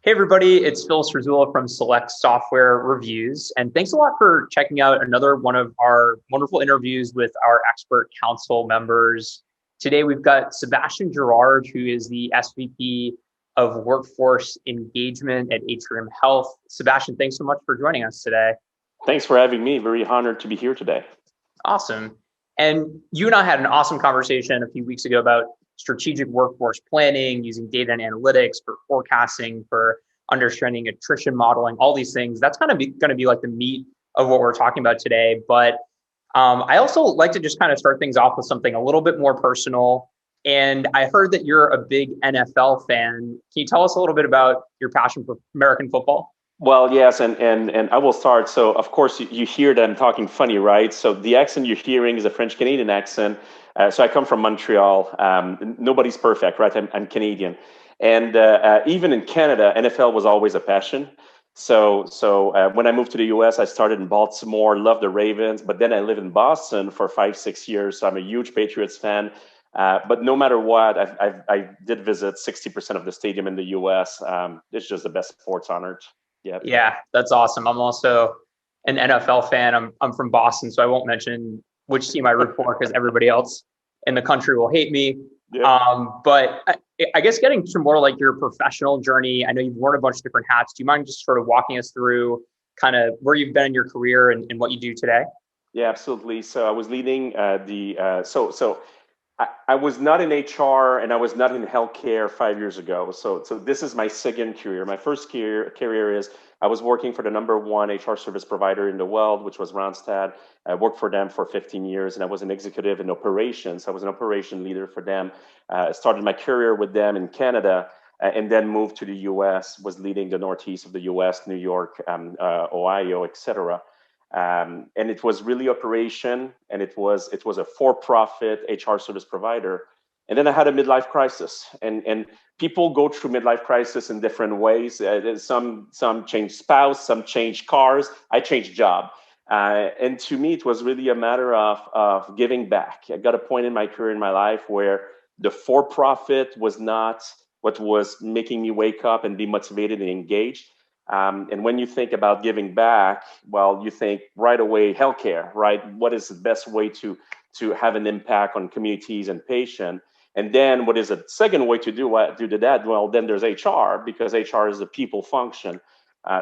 Hey everybody, it's Phil Strazula from Select Software Reviews, and thanks a lot for checking out another one of our wonderful interviews with our expert council members. Today we've got Sebastien Girard, who is the SVP of Workforce Engagement at Atrium Health. Sebastien, thanks so much for joining us today. Thanks for having me. Very honored to be here today. Awesome. And you and I had an awesome conversation a few weeks ago about strategic workforce planning, using data and analytics for forecasting, for understanding attrition modeling, all these things. That's kind of going to be like the meat of what we're talking about today. But I also like to just kind of start things off with something a little bit more personal. And I heard that you're a big NFL fan. Can you tell us a little bit about your passion for American football? Well, yes, and I will start. So, of course, you hear that I'm talking funny, right? So the accent you're hearing is a French-Canadian accent. So I come from Montreal. Nobody's perfect, right? I'm Canadian. And even in Canada, NFL was always a passion. So when I moved to the US, I started in Baltimore, loved the Ravens, but then I lived in Boston for 5, 6 years. So I'm a huge Patriots fan. But no matter what, I did visit 60% of the stadium in the US. It's just the best sports on earth. Yeah. Yeah, that's awesome. I'm also an NFL fan. I'm from Boston, so I won't mention which team I root for because everybody else in the country will hate me. Yeah. But I guess getting to more like your professional journey, I know you've worn a bunch of different hats. Do you mind just sort of walking us through kind of where you've been in your career and what you do today? Yeah, absolutely. So I was leading I was not in HR and I was not in healthcare 5 years ago. So this is my second career. My first career is I was working for the number one HR service provider in the world, which was Randstad. I worked for them for 15 years and I was an executive in operations. I was an operation leader for them. I started my career with them in Canada and then moved to the US, was leading the Northeast of the US, New York, Ohio, etc. And it was really operation, and it was a for-profit HR service provider. And then I had a midlife crisis, and people go through midlife crisis in different ways. Some change spouse, some change cars. I changed job, and to me, it was really a matter of giving back. I got a point in my career in my life where the for-profit was not what was making me wake up and be motivated and engaged. And when you think about giving back, well, you think right away healthcare, right? What is the best way to have an impact on communities and patients? And then what is a second way to do that? Well, then there's HR because HR is a people function.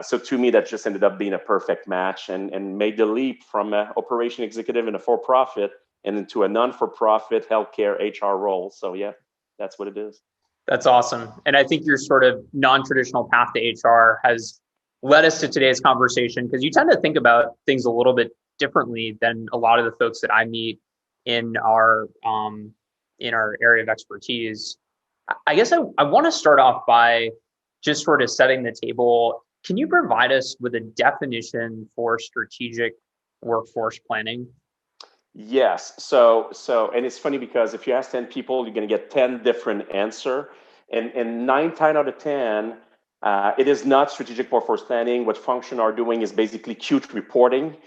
So to me, that just ended up being a perfect match and made the leap from an operation executive in a for-profit and into a non-for-profit healthcare HR role. So yeah, that's what it is. That's awesome. And I think your sort of non-traditional path to HR has led us to today's conversation because you tend to think about things a little bit differently than a lot of the folks that I meet in our area of expertise. I guess I want to start off by just sort of setting the table. Can you provide us with a definition for strategic workforce planning? Yes. And it's funny because if you ask 10 people, you're going to get 10 different answer. And 9 times out of 10, it is not strategic workforce planning. What function are doing is basically cute reporting,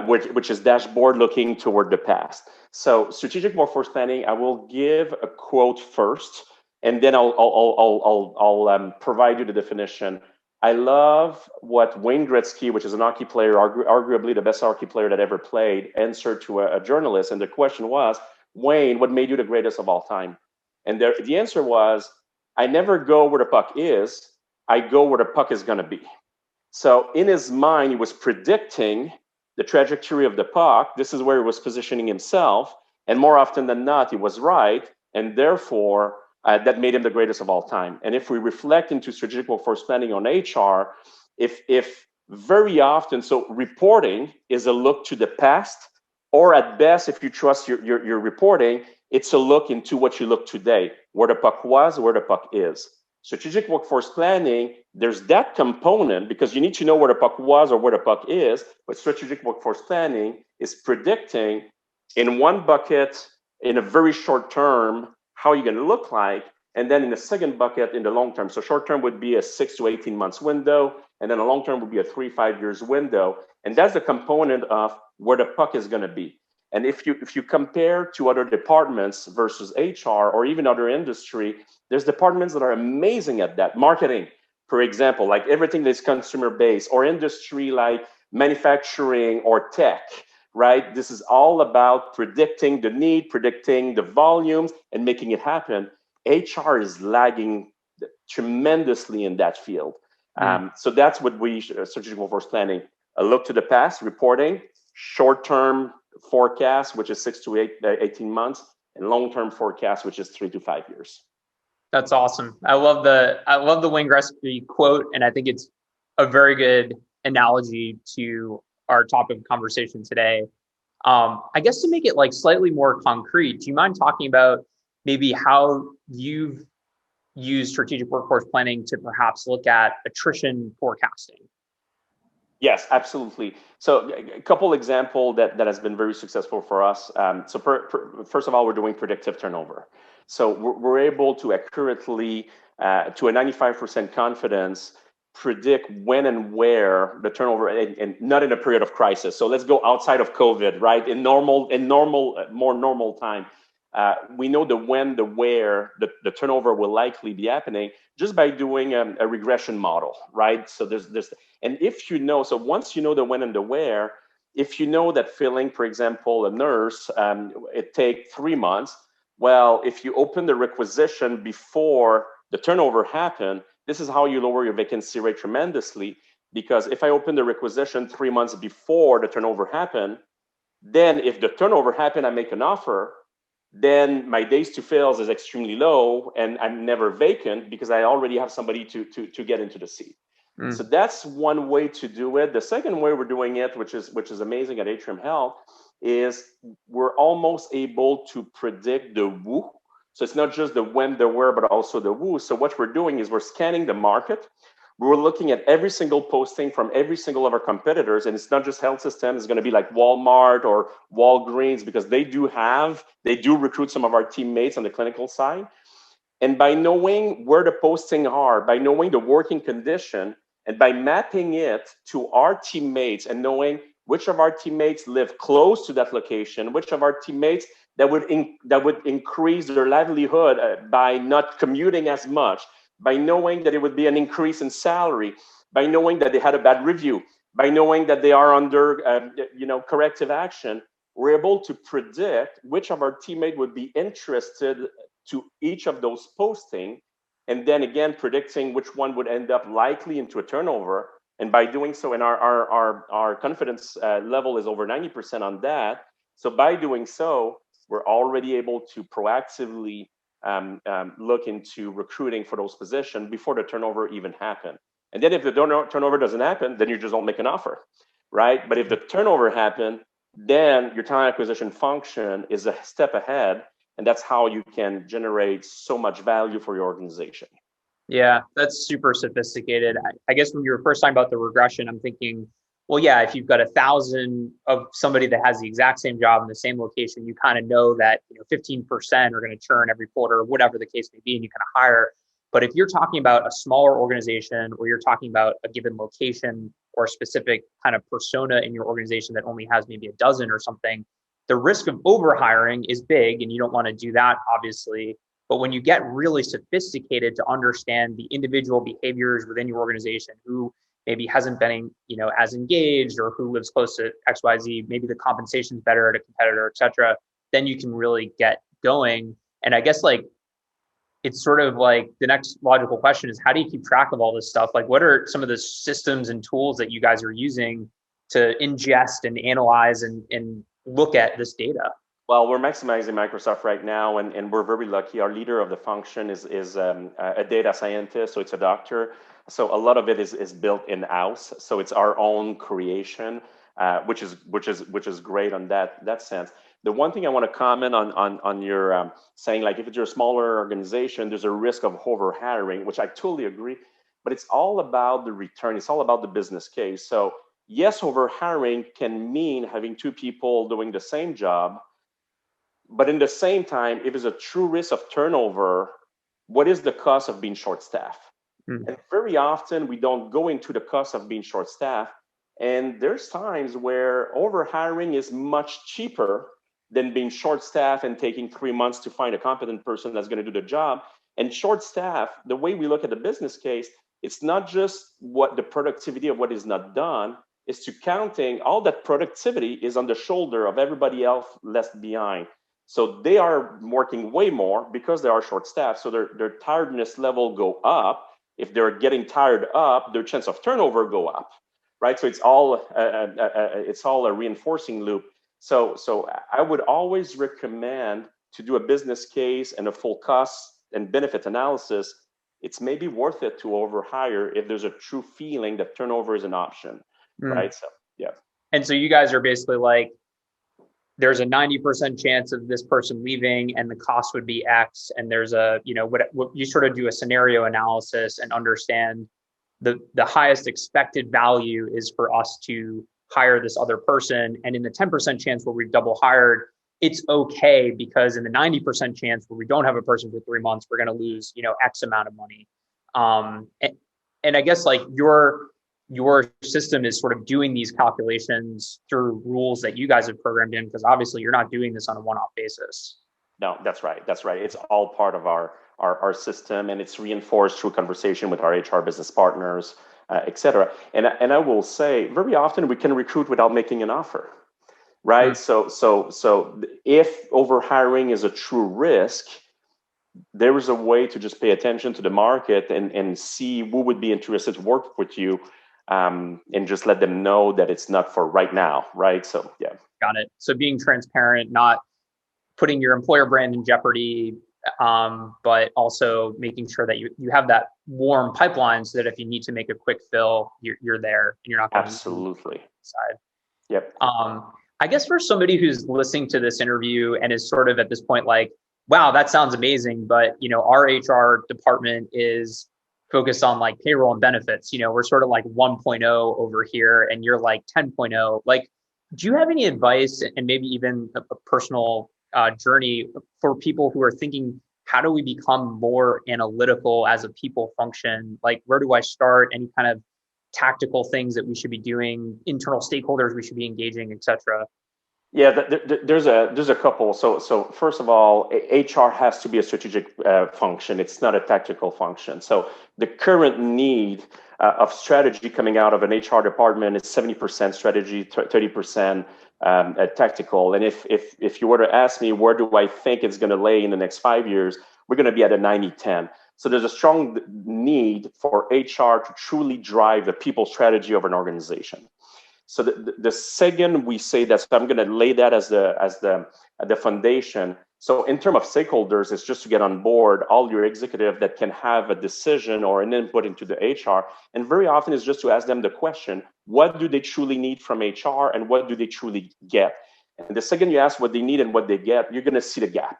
which is dashboard looking toward the past. So strategic workforce planning, I will give a quote first, and then I'll provide you the definition. I love what Wayne Gretzky, which is an hockey player, arguably the best hockey player that ever played, answered to a journalist. And the question was, Wayne, what made you the greatest of all time? And the answer was, I never go where the puck is, I go where the puck is going to be. So in his mind, he was predicting the trajectory of the puck. This is where he was positioning himself. And more often than not, he was right. And therefore, that made him the greatest of all time. And if we reflect into strategic workforce planning on HR, if very often, so reporting is a look to the past, or at best, if you trust your reporting, it's a look into what you look today, where the puck was, where the puck is. Strategic workforce planning, there's that component because you need to know where the puck was or where the puck is, but strategic workforce planning is predicting in one bucket, in a very short term, how you're going to look like, and then in the second bucket in the long term. So short term would be a 6 to 18 months window, and then a long term would be a 3-5 years window. And that's the component of where the puck is going to be. And if you compare to other departments versus HR or even other industry, there's departments that are amazing at that. Marketing. For example, like everything that's consumer based or industry like manufacturing or tech, right? This is all about predicting the need, predicting the volumes, and making it happen. HR is lagging tremendously in that field. So that's what we strategic workforce planning. A look to the past, reporting, short-term forecast, which is 6 to 18 months, and long-term forecast, which is 3 to 5 years. That's awesome. I love the Wayne Gretzky quote, and I think it's a very good analogy to our topic of conversation today. I guess to make it like slightly more concrete, do you mind talking about maybe how you've used strategic workforce planning to perhaps look at attrition forecasting? Yes, absolutely. So a couple example that has been very successful for us. First of all, we're doing predictive turnover. So we're able to accurately, to a 95% confidence, predict when and where the turnover, and not in a period of crisis. So let's go outside of COVID, right? In more normal time. We know the when, the where, the turnover will likely be happening just by doing a regression model, right? So there's and if you know, so once you know the when and the where, if you know that filling, for example, a nurse, it takes 3 months. Well, if you open the requisition before the turnover happened, this is how you lower your vacancy rate tremendously. Because if I open the requisition 3 months before the turnover happened, then if the turnover happened, I make an offer, then my days to fills is extremely low and I'm never vacant because I already have somebody to get into the seat. So that's one way to do it. The second way we're doing it, which is amazing at Atrium Health, is we're almost able to predict the who. So it's not just the when, the where, but also the who. So what we're doing is we're scanning the market. We're looking at every single posting from every single of our competitors, and it's not just health systems. It's going to be like Walmart or Walgreens because they do recruit some of our teammates on the clinical side. And by knowing where the posting are, by knowing the working condition, and by mapping it to our teammates and knowing which of our teammates live close to that location, which of our teammates that would increase their livelihood by not commuting as much, by knowing that it would be an increase in salary, by knowing that they had a bad review, by knowing that they are under corrective action, we're able to predict which of our teammates would be interested to each of those posting, and then again predicting which one would end up likely into a turnover. And by doing so, and our confidence level is over 90% on that. So by doing so, we're already able to proactively look into recruiting for those positions before the turnover even happened. And then if the turnover doesn't happen, then you just don't make an offer, right? But if the turnover happened, then your talent acquisition function is a step ahead, and that's how you can generate so much value for your organization. Yeah, that's super sophisticated. I guess when you were first talking about the regression, I'm thinking, well, yeah, if you've got 1,000 of somebody that has the exact same job in the same location, you kind of know that 15% are going to churn every quarter, whatever the case may be, and you kind of hire. But if you're talking about a smaller organization, or you're talking about a given location or a specific kind of persona in your organization that only has maybe a dozen or something, the risk of overhiring is big, and you don't want to do that, obviously. But when you get really sophisticated to understand the individual behaviors within your organization, who maybe hasn't been, as engaged, or who lives close to XYZ, maybe the compensation's better at a competitor, et cetera, then you can really get going. And I guess it's sort of like the next logical question is, how do you keep track of all this stuff? Like, what are some of the systems and tools that you guys are using to ingest and analyze and look at this data? Well, we're maximizing Microsoft right now, and we're very lucky. Our leader of the function is a data scientist, so it's a doctor. So a lot of it is built in house. So it's our own creation, which is great on that sense. The one thing I want to comment on your saying, like, if it's a smaller organization, there's a risk of over hiring, which I totally agree. But it's all about the return. It's all about the business case. So yes, over hiring can mean having two people doing the same job. But in the same time, if it's a true risk of turnover, what is the cost of being short-staffed? And very often we don't go into the cost of being short-staffed. And there's times where overhiring is much cheaper than being short-staffed and taking 3 months to find a competent person that's going to do the job. And short-staff, the way we look at the business case, It's not just what the productivity of what is not done, is to counting all that productivity is on the shoulder of everybody else left behind. So they are working way more because they are short staffed. So their tiredness level go up. If they're getting tired up, their chance of turnover go up, right? So it's all a reinforcing loop. So I would always recommend to do a business case and a full cost and benefit analysis. It's maybe worth it to overhire if there's a true feeling that turnover is an option, right? So yeah. And so you guys are basically like, there's a 90% chance of this person leaving and the cost would be X. And there's a, what you sort of do a scenario analysis and understand the highest expected value is for us to hire this other person. And in the 10% chance where we've double hired, it's okay, because in the 90% chance where we don't have a person for 3 months, we're going to lose, X amount of money. And I guess like your system is sort of doing these calculations through rules that you guys have programmed in, because obviously you're not doing this on a one-off basis. No, that's right. That's right. It's all part of our system, and it's reinforced through conversation with our HR business partners, et cetera. And I will say, very often we can recruit without making an offer, right? So if overhiring is a true risk, there is a way to just pay attention to the market and see who would be interested to work with you, and just let them know that it's not for right now, right? So yeah. Got it. So being transparent, not putting your employer brand in jeopardy, but also making sure that you have that warm pipeline so that if you need to make a quick fill, you're there and you're not going absolutely side. Yep. I guess for somebody who's listening to this interview and is sort of at this point like, wow, that sounds amazing, but our HR department is focused on like payroll and benefits. We're sort of like 1.0 over here and you're like 10.0. Like, do you have any advice and maybe even a personal journey for people who are thinking, how do we become more analytical as a people function? Like, where do I start? Any kind of tactical things that we should be doing, internal stakeholders we should be engaging, et cetera? Yeah, there's a couple. So first of all, HR has to be a strategic function. It's not a tactical function. So the current need of strategy coming out of an HR department is 70% strategy, 30% tactical. And if you were to ask me, where do I think it's going to lay in the next 5 years, we're going to be at a 90-10. So there's a strong need for HR to truly drive the people strategy of an organization. So the second we say that, so I'm going to lay that as the foundation. So in terms of stakeholders, it's just to get on board all your executive that can have a decision or an input into the HR. And very often it's just to ask them the question, what do they truly need from HR and what do they truly get? And the second you ask what they need and what they get, you're going to see the gap,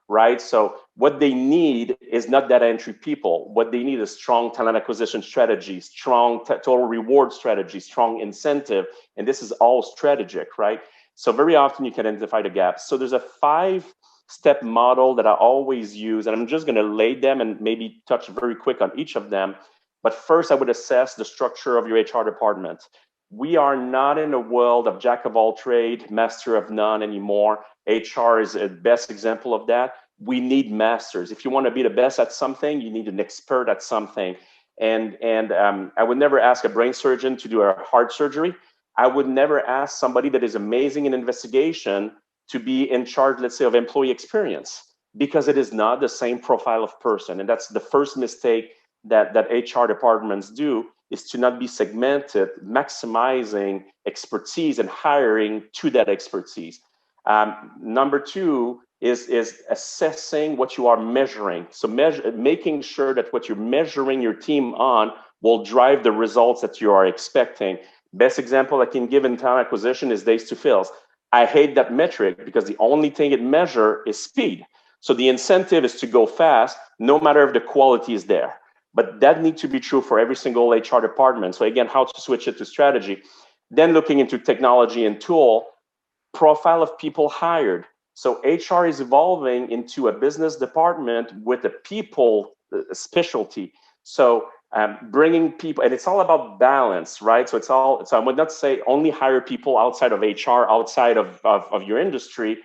right? So what they need is not data entry people. What they need is strong talent acquisition strategy, strong total reward strategy, strong incentive. And this is all strategic, right? So very often you can identify the gaps. So there's a 5-step model that I always use, and I'm just going to lay them and maybe touch very quick on each of them. But first, I would assess the structure of your HR department. We are not in a world of jack of all trade, master of none anymore. HR is a best example of that. We need masters. If you want to be the best at something, you need an expert at something. And I would never ask a brain surgeon to do a heart surgery. I would never ask somebody that is amazing in investigation to be in charge, let's say, of employee experience, because it is not the same profile of person. And that's the first mistake that HR departments do, is to not be segmented, maximizing expertise and hiring to that expertise. Number two is assessing what you are measuring. So making sure that what you're measuring your team on will drive the results that you are expecting. Best example I can give in talent acquisition is days to fills. I hate that metric because the only thing it measures is speed. So the incentive is to go fast, no matter if the quality is there. But that needs to be true for every single HR department. So again, how to switch it to strategy. Then looking into technology and tool, profile of people hired. So HR is evolving into a business department with a people specialty. So bringing people, and it's all about balance, right? So I would not say only hire people outside of HR, outside of your industry,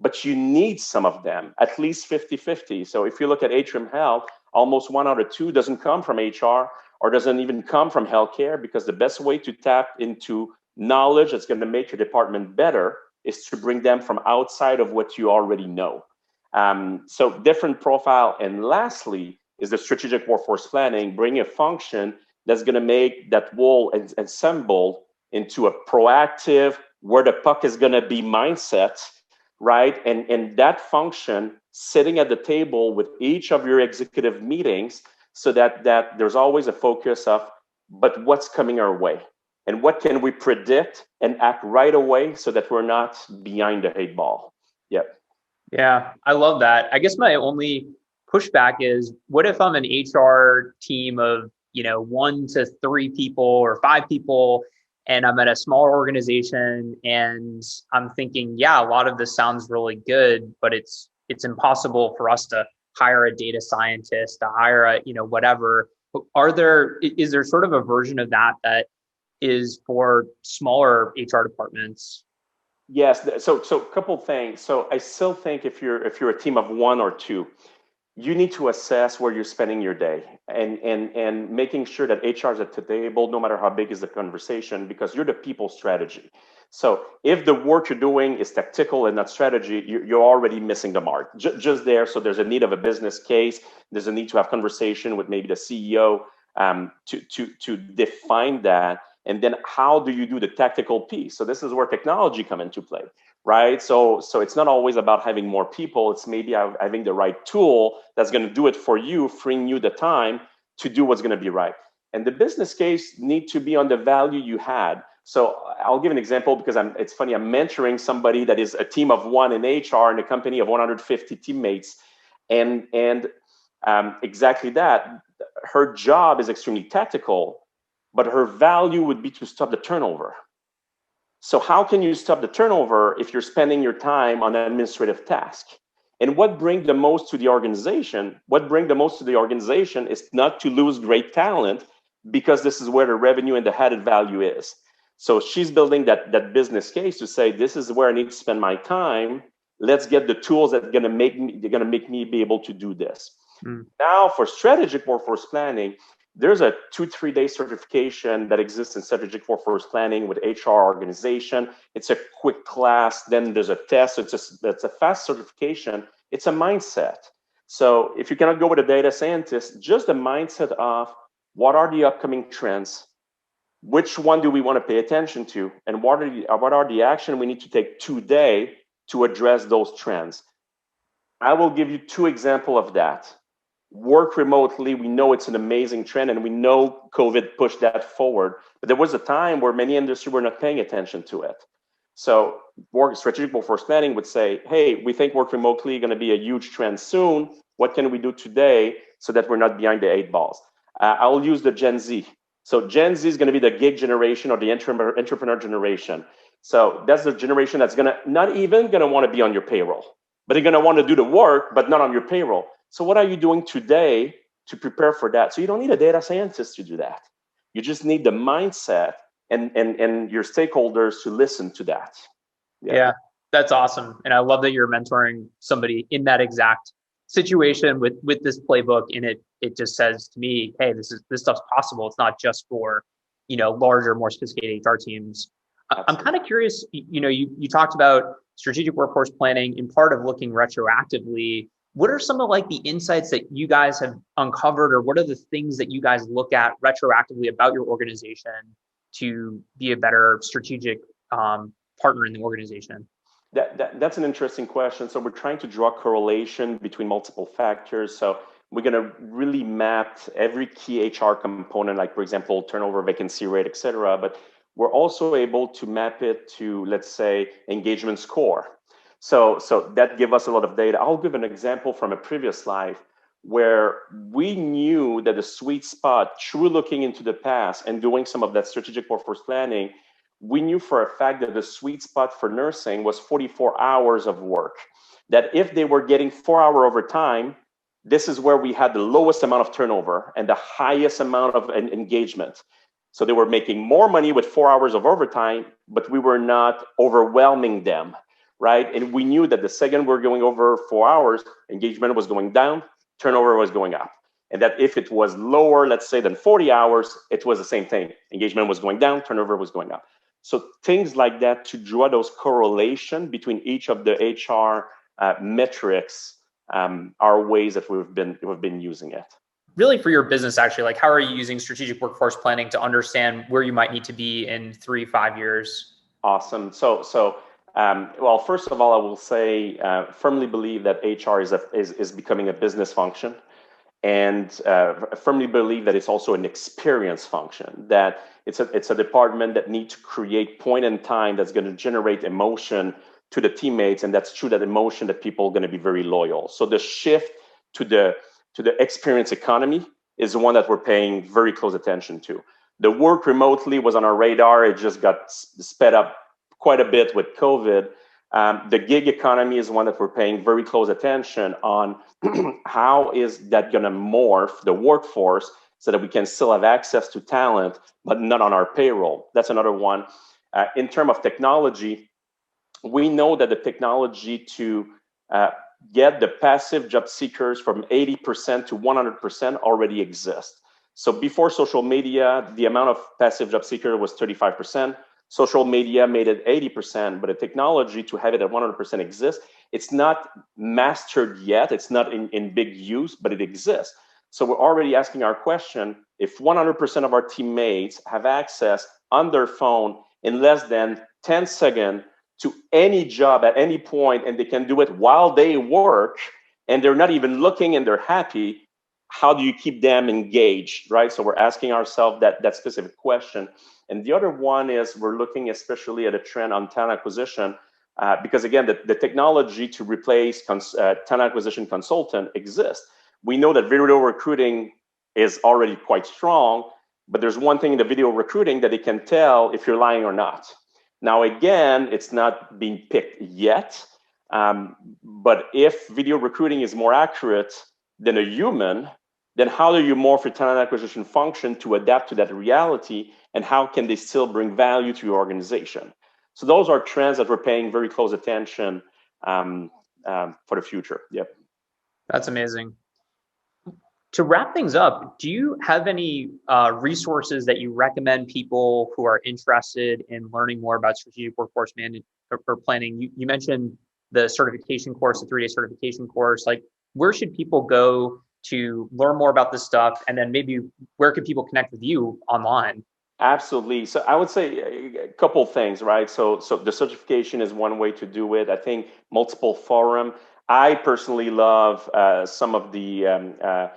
but you need some of them, at least 50-50. So if you look at Atrium Health, almost 1 out of 2 doesn't come from HR, or doesn't even come from healthcare, because the best way to tap into knowledge that's going to make your department better is to bring them from outside of what you already know. So different profile. And lastly is the strategic workforce planning, bring a function that's going to make that whole assembled into a proactive, where the puck is going to be mindset, right? And that function sitting at the table with each of your executive meetings, so that there's always a focus of, but what's coming our way? And what can we predict and act right away so that we're not behind the 8 ball? Yep. Yeah, I love that. I guess my only pushback is, what if I'm an HR team of, 1 to 3 people or 5 people, and I'm at a smaller organization and I'm thinking, yeah, a lot of this sounds really good, but it's impossible for us to hire a data scientist, to hire a, whatever. Is there sort of a version of that is for smaller HR departments? Yes. So a couple things. So I still think if you're a team of 1 or 2, you need to assess where you're spending your day, and making sure that HR is at the table, no matter how big is the conversation, because you're the people strategy. So if the work you're doing is tactical and not strategy, you're already missing the mark just there. So there's a need of a business case. There's a need to have conversation with maybe the CEO to define that. And then how do you do the tactical piece? So this is where technology come into play, right? So it's not always about having more people. It's maybe having the right tool that's going to do it for you, freeing you the time to do what's going to be right. And the business case need to be on the value you had. So I'll give an example, because it's funny, I'm mentoring somebody that is a team of 1 in HR in a company of 150 teammates. And exactly that, her job is extremely tactical, but her value would be to stop the turnover. So how can you stop the turnover if you're spending your time on an administrative task? And what brings the most to the organization? What brings the most to the organization is not to lose great talent, because this is where the revenue and the added value is. So she's building that business case to say, this is where I need to spend my time. Let's get the tools that are going to make me be able to do this. Now, for strategic workforce planning, there's a 2-3 day certification that exists in strategic workforce planning with HR organization. It's a quick class. Then there's a test. It's a fast certification. It's a mindset. So if you cannot go with a data scientist, just the mindset of, what are the upcoming trends? Which one do we want to pay attention to? And what are the action we need to take today to address those trends? I will give you 2 examples of that. Work remotely, we know it's an amazing trend, and we know COVID pushed that forward. But there was a time where many industries were not paying attention to it. So strategic workforce planning would say, hey, we think work remotely is going to be a huge trend soon. What can we do today so that we're not behind the 8 balls? I'll use the Gen Z. So Gen Z is going to be the gig generation, or the entrepreneur generation. So that's the generation that's not even going to want to be on your payroll, but they're going to want to do the work, but not on your payroll. So what are you doing today to prepare for that? So you don't need a data scientist to do that. You just need the mindset and your stakeholders to listen to that. Yeah, that's awesome. And I love that you're mentoring somebody in that exact situation with this playbook. And it just says to me, hey, this stuff's possible. It's not just for, larger, more sophisticated HR teams. I'm kind of curious, you talked about strategic workforce planning in part of looking retroactively. What are some of the insights that you guys have uncovered, or what are the things that you guys look at retroactively about your organization to be a better strategic partner in the organization? That's an interesting question. So we're trying to draw correlation between multiple factors. So we're going to really map every key HR component, like, for example, turnover, vacancy rate, et cetera. But we're also able to map it to, let's say, engagement score. So that gives us a lot of data. I'll give an example from a previous life where we knew that the sweet spot, through looking into the past and doing some of that strategic workforce planning, we knew for a fact that the sweet spot for nursing was 44 hours of work. That if they were getting 4-hour overtime, this is where we had the lowest amount of turnover and the highest amount of engagement. So they were making more money with 4 hours of overtime, but we were not overwhelming them. Right? And we knew that the second we're going over 4 hours, engagement was going down, turnover was going up. and that if it was lower, let's say, than 40 hours, it was the same thing. Engagement was going down, turnover was going up. So things like that to draw those correlation between each of the HR metrics are ways that we've been using it. Really, for your business, actually, like how are you using strategic workforce planning to understand where you might need to be in 3-5 years? Awesome. Well, first of all, I will say firmly believe that HR is becoming a business function, and firmly believe that it's also an experience function. That it's a department that needs to create point in time that's going to generate emotion to the teammates, and that's true that emotion that people are going to be very loyal. So the shift to the experience economy is the one that we're paying very close attention to. The work remotely was on our radar. It just got sped up quite a bit with COVID. The gig economy is one that we're paying very close attention on. How is that going to morph the workforce so that we can still have access to talent, but not on our payroll? That's another one. In terms of technology, we know that the technology to get the passive job seekers from 80% to 100% already exists. So before social media, the amount of passive job seeker was 35%. Social media made it 80%, but the technology to have it at 100% exists. It's not mastered yet. It's not in big use, but it exists. So we're already asking our question, if 100% of our teammates have access on their phone in less than 10 seconds to any job at any point, and they can do it while they work, and they're not even looking and they're happy, how do you keep them engaged, right? So we're asking ourselves that specific question. And the other one is we're looking especially at a trend on talent acquisition, because again, the technology to replace talent acquisition consultant exists. We know that video recruiting is already quite strong, but there's one thing in the video recruiting that it can tell if you're lying or not. Now, again, it's not being picked yet, but if video recruiting is more accurate than a human, then how do you morph your talent acquisition function to adapt to that reality, and how can they still bring value to your organization? So those are trends that we're paying very close attention for the future. Yep. That's amazing. To wrap things up, do you have any resources that you recommend people who are interested in learning more about strategic workforce management or planning? You mentioned the certification course, the 3-day certification course. Like, where should people go to learn more about this stuff? And then maybe where can people connect with you online? Absolutely. So I would say a couple of things, right? So the certification is one way to do it. I think multiple forum. I personally love some of the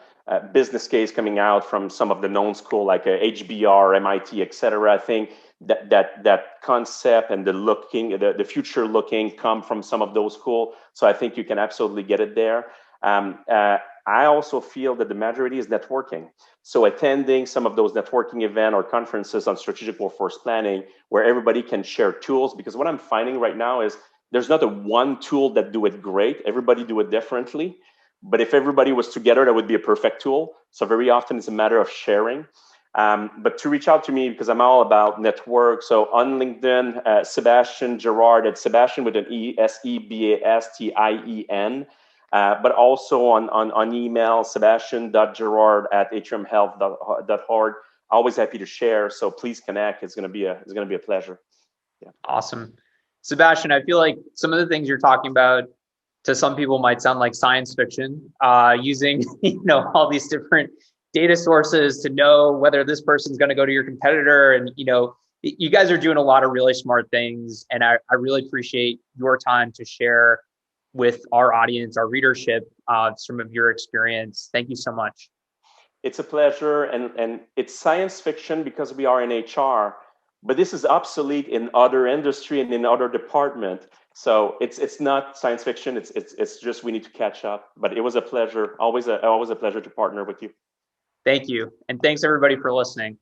business case coming out from some of the known school like HBR, MIT, et cetera. I think that concept and the future looking come from some of those schools. So I think you can absolutely get it there. I also feel that the majority is networking. So attending some of those networking events or conferences on strategic workforce planning where everybody can share tools, because what I'm finding right now is there's not a one tool that do it great. Everybody do it differently. But if everybody was together, that would be a perfect tool. So very often it's a matter of sharing. But to reach out to me, because I'm all about network. So on LinkedIn, Sebastien Girard, it's Sebastien with an E, Sebastien. But also on email, sebastian.girard@atriumhealth.org. Always happy to share. So please connect. It's gonna be a pleasure. Yeah. Awesome. Sebastien, I feel like some of the things you're talking about to some people might sound like science fiction, using all these different data sources to know whether this person's going to go to your competitor. And you guys are doing a lot of really smart things, and I really appreciate your time to share with our audience, our readership, some of your experience. Thank you so much. It's a pleasure, and it's science fiction because we are in HR, but this is obsolete in other industry and in other department. So it's not science fiction. It's just we need to catch up. But it was a pleasure. Always a pleasure to partner with you. Thank you, and thanks everybody for listening.